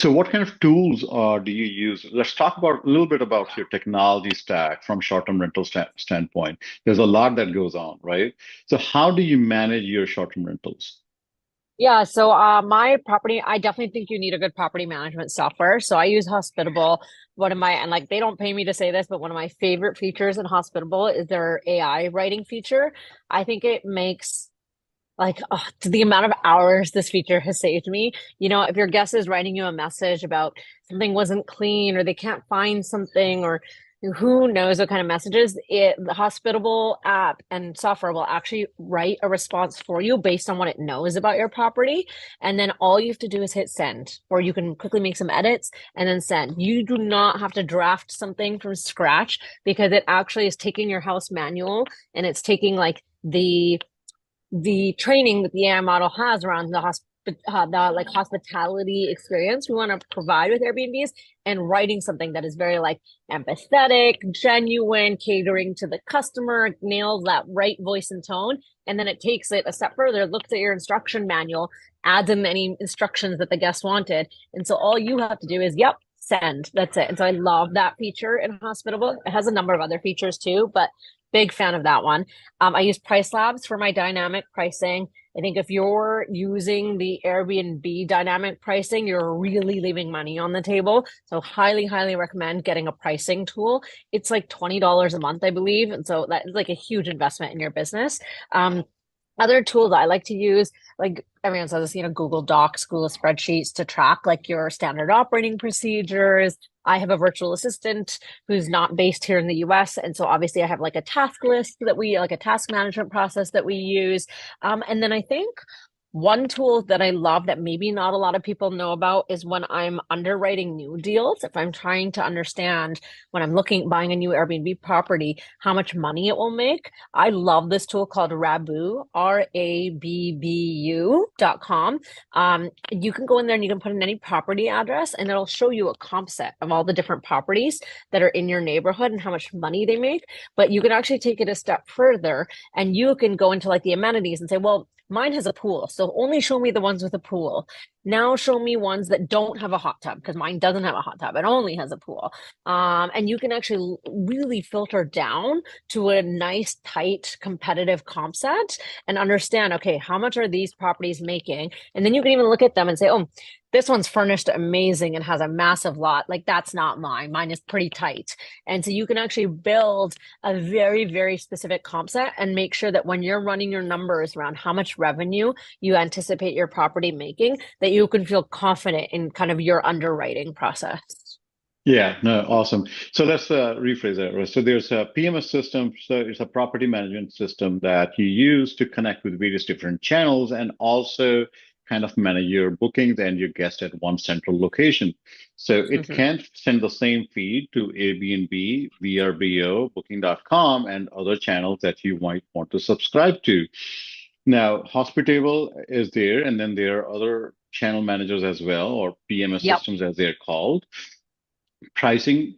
So what kind of tools do you use? Let's talk about a little bit about your technology stack from short-term rental standpoint. There's a lot that goes on, right? So how do you manage your short-term rentals? Yeah, so my property, I definitely think you need a good property management software. So I use Hospitable. One of my, and like they don't pay me to say this, but one of my favorite features in Hospitable is their AI writing feature. I think it makes the amount of hours this feature has saved me. You know, if your guest is writing you a message about something wasn't clean or they can't find something or who knows what kind of messages, the Hospitable app and software will actually write a response for you based on what it knows about your property. And then all you have to do is hit send, or you can quickly make some edits and then send. You do not have to draft something from scratch because it actually is taking your house manual and it's taking like the training that the AI model has around the like hospitality experience we want to provide with Airbnbs and writing something that is very like empathetic, genuine, catering to the customer, nails that right voice and tone. And then it takes it a step further, looks at your instruction manual, adds in any instructions that the guest wanted. And so all you have to do is, yep, send. That's it. And so I love that feature in Hospitable. It has a number of other features too, but big fan of that one. I use Price Labs for my dynamic pricing. I think if you're using the Airbnb dynamic pricing, you're really leaving money on the table. So highly, highly recommend getting a pricing tool. It's like $20 a month, I believe. And so that is like a huge investment in your business. Um, Other tools I like to use, like everyone says, Google Docs, Google spreadsheets to track like your standard operating procedures. I have a virtual assistant who's not based here in the US. And so obviously I have like a task list like a task management process that we use. And then I think one tool that I love that maybe not a lot of people know about is when I'm underwriting new deals. If I'm trying to understand when I'm buying a new Airbnb property, how much money it will make. I love this tool called Rabbu, RABBU.com. You can go in there and you can put in any property address and it'll show you a comp set of all the different properties that are in your neighborhood and how much money they make. But you can actually take it a step further and you can go into like the amenities and say, well, mine has a pool, so only show me the ones with a pool. Now show me ones that don't have a hot tub because mine doesn't have a hot tub. It only has a pool. And you can actually really filter down to a nice, tight, competitive comp set and understand, okay, how much are these properties making? And then you can even look at them and say, oh, this one's furnished amazing and has a massive lot. Like that's not mine. Mine is pretty tight. And so you can actually build a very, very specific comp set and make sure that when you're running your numbers around how much revenue you anticipate your property making, that you can feel confident in kind of your underwriting process. Yeah, no, awesome. So let's rephrase that. Right? So there's a PMS system. So it's a property management system that you use to connect with various different channels and also kind of manage your bookings and your guests at one central location. So it Mhm. can send the same feed to Airbnb, VRBO, Booking.com, and other channels that you might want to subscribe to. Now, Hospitable is there, and then there are other channel managers as well, or PMS Yep. systems as they're called. Pricing,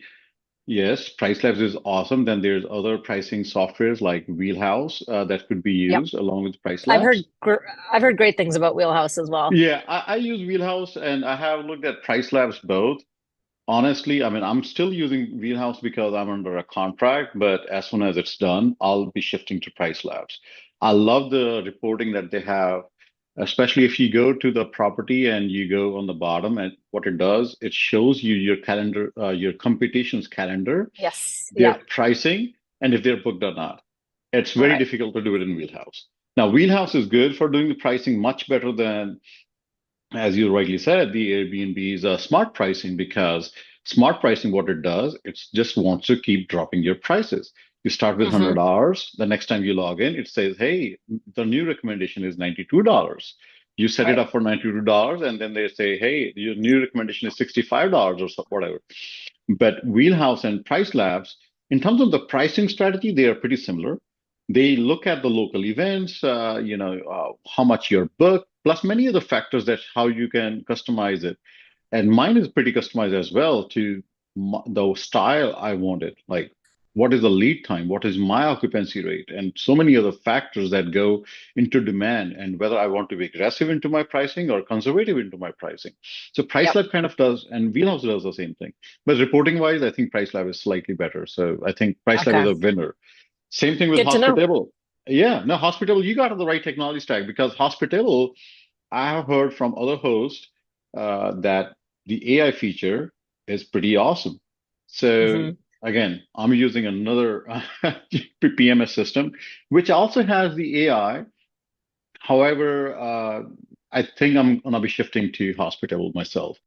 yes, Price Labs is awesome. Then there's other pricing softwares like Wheelhouse that could be Yep. used along with Price I've heard Labs. I've heard great things about Wheelhouse as well. Yeah, I use Wheelhouse and I have looked at Price Labs both. Honestly, I mean, I'm still using Wheelhouse because I'm under a contract, but as soon as it's done, I'll be shifting to Price Labs. I love the reporting that they have, especially if you go to the property and you go on the bottom, and what it does, it shows you your calendar, your competition's calendar, Yes. their Yep. pricing, and if they're booked or not. It's very Right. difficult to do it in Wheelhouse. Now, Wheelhouse is good for doing the pricing much better than, as you rightly said, the Airbnb is a smart pricing because smart pricing, what it does, it just wants to keep dropping your prices. You start with Hmm. $100. The next time you log in, it says, hey, the new recommendation is $92. You set it Right. up for $92, and then they say, hey, your new recommendation is $65 or so, whatever. But Wheelhouse and Price Labs, in terms of the pricing strategy, they are pretty similar. They look at the local events, how much you're booked, plus many other factors that how you can customize it. And mine is pretty customized as well to the style I wanted. Like what is the lead time? What is my occupancy rate? And so many other factors that go into demand and whether I want to be aggressive into my pricing or conservative into my pricing. So Yep. PriceLab kind of does, and Wheelhouse does the same thing. But reporting wise, I think PriceLab is slightly better. So I think PriceLab is Okay. a winner. Same thing with Good to know. Hospitable. Yeah, no, Hospitable, you got the right technology stack because Hospitable, I have heard from other hosts that the AI feature is pretty awesome. So Hmm. again, I'm using another PMS system, which also has the AI. However, I think I'm gonna be shifting to Hospitable myself.